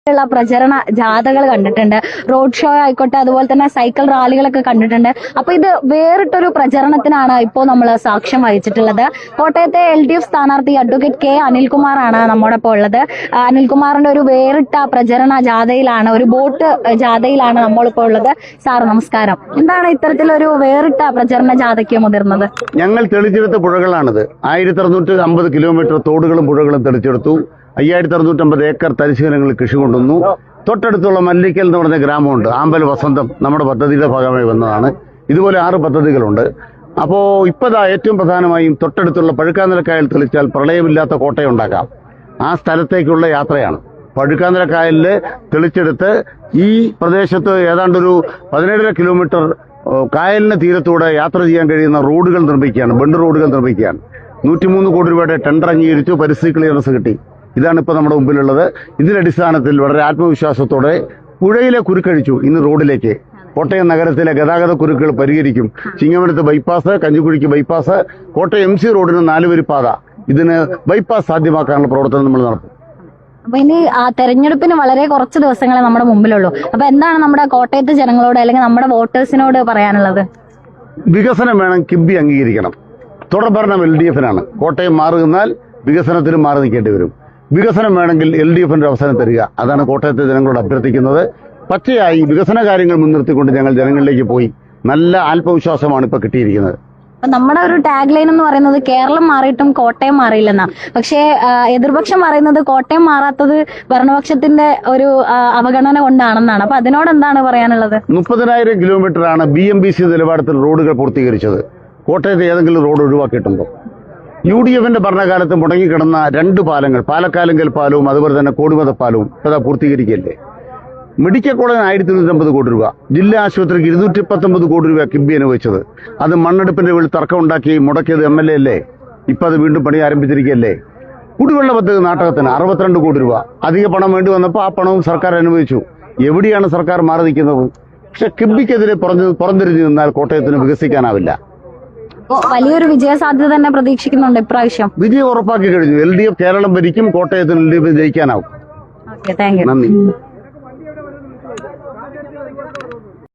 ഉള്ള പ്രചരണ ജാഥകൾ കണ്ടിട്ടുണ്ട്, റോഡ് ഷോ ആയിക്കോട്ടെ, അതുപോലെ തന്നെ സൈക്കിൾ റാലികളൊക്കെ കണ്ടിട്ടുണ്ട്. അപ്പൊ ഇത് വേറിട്ടൊരു പ്രചരണത്തിനാണ് ഇപ്പോൾ നമ്മൾ സാക്ഷ്യം വഹിച്ചിട്ടുള്ളത്. കോട്ടയത്തെ LDF സ്ഥാനാർത്ഥി അഡ്വക്കേറ്റ് K അനിൽകുമാറാണ് നമ്മോടൊപ്പം ഉള്ളത്. അനിൽകുമാറിന്റെ ഒരു വേറിട്ട പ്രചരണ ജാഥയിലാണ്, ഒരു ബോട്ട് ജാഥയിലാണ് നമ്മളിപ്പോൾ ഉള്ളത്. സാർ നമസ്കാരം. എന്താണ് ഇത്തരത്തിലൊരു വേറിട്ട പ്രചരണ ജാഥയ്ക്ക് മുതിർന്നത്? ഞങ്ങൾ തെളിച്ചെടുത്ത പുഴകളാണിത്. 1650 കിലോമീറ്റർ തോടുകളും പുഴകളും തെളിച്ചെടുത്തു. 5650 ഏക്കർ തരിശുനിലങ്ങളിൽ കൃഷി കൊണ്ടുവന്നു. തൊട്ടടുത്തുള്ള മല്ലിക്കൽ എന്ന് പറഞ്ഞ ഗ്രാമമുണ്ട്, ആമ്പൽ വസന്തം നമ്മുടെ പദ്ധതിയുടെ ഭാഗമായി വന്നതാണ്. ഇതുപോലെ 6 പദ്ധതികളുണ്ട്. അപ്പോൾ ഇപ്പതാ ഏറ്റവും പ്രധാനമായും തൊട്ടടുത്തുള്ള പഴുക്കാനിലക്കായൽ തെളിച്ചാൽ പ്രളയമില്ലാത്ത കോട്ടയുണ്ടാക്കാം. ആ സ്ഥലത്തേക്കുള്ള യാത്രയാണ്. പഴുക്കാനിലക്കായലിൽ തെളിച്ചെടുത്ത് ഈ പ്രദേശത്ത് ഏതാണ്ടൊരു 17.5 കിലോമീറ്റർ കായലിന് തീരത്തൂടെ യാത്ര ചെയ്യാൻ കഴിയുന്ന റോഡുകൾ നിർമ്മിക്കുകയാണ്, ബണ്ട് റോഡുകൾ നിർമ്മിക്കുകയാണ്. 103 കോടി രൂപയുടെ ടെൻഡർ അംഗീകരിച്ചു, പരിസ്ഥിതി ക്ലിയറൻസ് കിട്ടി. ഇതാണ് ഇപ്പോൾ നമ്മുടെ മുമ്പിലുള്ളത്. ഇതിന്റെ അടിസ്ഥാനത്തിൽ വളരെ ആത്മവിശ്വാസത്തോടെ പുഴയിലെ കുരുക്കഴിച്ചു ഇന്ന് റോഡിലേക്ക്. കോട്ടയം നഗരത്തിലെ ഗതാഗത കുരുക്കുകൾ പരിഹരിക്കും. ചിങ്ങവനത്ത് ബൈപ്പാസ്, കഞ്ഞിക്കുഴിക്ക് ബൈപ്പാസ്, കോട്ടയം MC റോഡിന് 4 വരിപ്പാത, ഇതിന് ബൈപ്പാസ് സാധ്യമാക്കാനുള്ള പ്രവർത്തനം നമ്മൾ നടത്തും. അപ്പൊ ഇനി ആ തെരഞ്ഞെടുപ്പിന് വളരെ കുറച്ച് ദിവസങ്ങളെ നമ്മുടെ മുമ്പിലുള്ളൂ. അപ്പൊ എന്താണ് നമ്മുടെ കോട്ടയത്തെ ജനങ്ങളോട് അല്ലെങ്കിൽ നമ്മുടെ വോട്ടേഴ്സിനോട് പറയാനുള്ളത്? വികസനം വേണം, കിബി അംഗീകരിക്കണം. തുടർഭരണം LDFനാണ്. കോട്ടയം മാറുന്നാൽ വികസനത്തിനും മാറി നിൽക്കേണ്ടി വരും. വികസനം വേണമെങ്കിൽ LDFന്റെ അവസരം തരിക. അതാണ് കോട്ടയത്തെ ജനങ്ങളോട് അഭ്യർത്ഥിക്കുന്നത്. പച്ചയായി വികസന കാര്യങ്ങൾ മുൻനിർത്തിക്കൊണ്ട് ഞങ്ങൾ ജനങ്ങളിലേക്ക് പോയി. നല്ല ആത്മവിശ്വാസമാണ് ഇപ്പൊ കിട്ടിയിരിക്കുന്നത്. നമ്മുടെ ഒരു ടാഗ് ലൈൻ എന്ന് പറയുന്നത് കേരളം മാറിയിട്ടും കോട്ടയം മാറിയില്ലെന്നാ. പക്ഷേ എതിർപക്ഷം പറയുന്നത് കോട്ടയം മാറാത്തത് ഭരണപക്ഷത്തിന്റെ ഒരു അവഗണന കൊണ്ടാണെന്നാണ്. അപ്പൊ അതിനോട് എന്താണ് പറയാനുള്ളത്? 30,000 കിലോമീറ്ററാണ് BMBC നിലവാരത്തിൽ റോഡുകൾ പൂർത്തീകരിച്ചത്. കോട്ടയത്ത് ഏതെങ്കിലും റോഡ് ഒഴിവാക്കിയിട്ടുണ്ടോ? UDFന്റെ ഭരണകാലത്ത് മുടങ്ങിക്കിടന്ന 2 പാലങ്ങൾ, പാലക്കാലങ്കൽ പാലവും അതുപോലെ തന്നെ കോടിമത പാലവും ഇപ്പതാ പൂർത്തീകരിക്കുകയല്ലേ. മെഡിക്കൽ കോളേജിന് 1250 കോടി രൂപ, ജില്ലാ ആശുപത്രിക്ക് 219 കോടി രൂപ കിബി അനുവദിച്ചത്. അത് മണ്ണെടുപ്പിന്റെ വീട്ടിൽ തർക്കമുണ്ടാക്കി മുടക്കിയത് MLA അല്ലേ. ഇപ്പൊ അത് വീണ്ടും പണി ആരംഭിച്ചിരിക്കുകയല്ലേ. കുടിവെള്ള പദ്ധതി നാടകത്തിന് 62 കോടി രൂപ, അധിക പണം വേണ്ടി വന്നപ്പോൾ ആ പണവും സർക്കാർ അനുവദിച്ചു. എവിടെയാണ് സർക്കാർ മാറി നിൽക്കുന്നത്? പക്ഷെ കിബിക്കെതിരെ പുറംതിരിഞ്ഞു നിന്നാൽ കോട്ടയത്തിന് വികസിക്കാനാവില്ല. വലിയൊരു വിജയ സാധ്യത തന്നെ പ്രതീക്ഷിക്കുന്നുണ്ട് ഇപ്രാവശ്യം. വിജയം ഉറപ്പാക്കി കഴിഞ്ഞു. LDF കേരളം ഭരിക്കും, കോട്ടയത്തിന് LDF ജയിക്കാനാവും. Thank you. നന്ദി.